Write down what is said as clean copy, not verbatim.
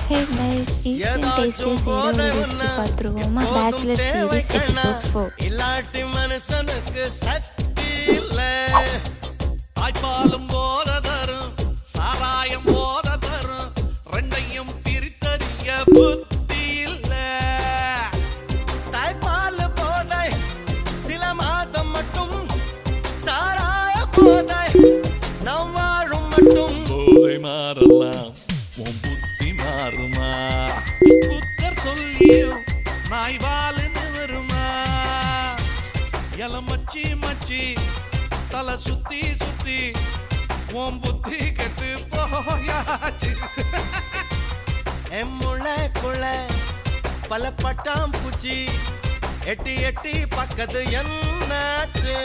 Hey guys, Eastern Tastiest செய்கிற ஒரு recipe பார்த்துருவோமா? Bachelor series episode 4. இல்லாட்டி மனுஷனுக்கு சக்தி இல்ல. தாய்ப்பாலும் போத தரும், சாராயம் போத தரும், ரெண்டையும் பிரித்தறிய புத்தி இல்ல. தாய்ப்பால் போதை சில மாதம் மட்டும், சாராய போதை நம் வாழும் மட்டும். போதை மாறலாம், உன் புத்தி மாறுமா? புத்தர் சொல்லியும் நாய் வாழுன்னு வருமா? எல மச்சி மச்சி தலை சுத்தி சுத்தி உன் புத்தி கெட்டு போயாச்சு. எம்முளைக்குள்ள பல பட்டாம் பூச்சி எட்டி எட்டி பக்கத்து என்னாச்சு?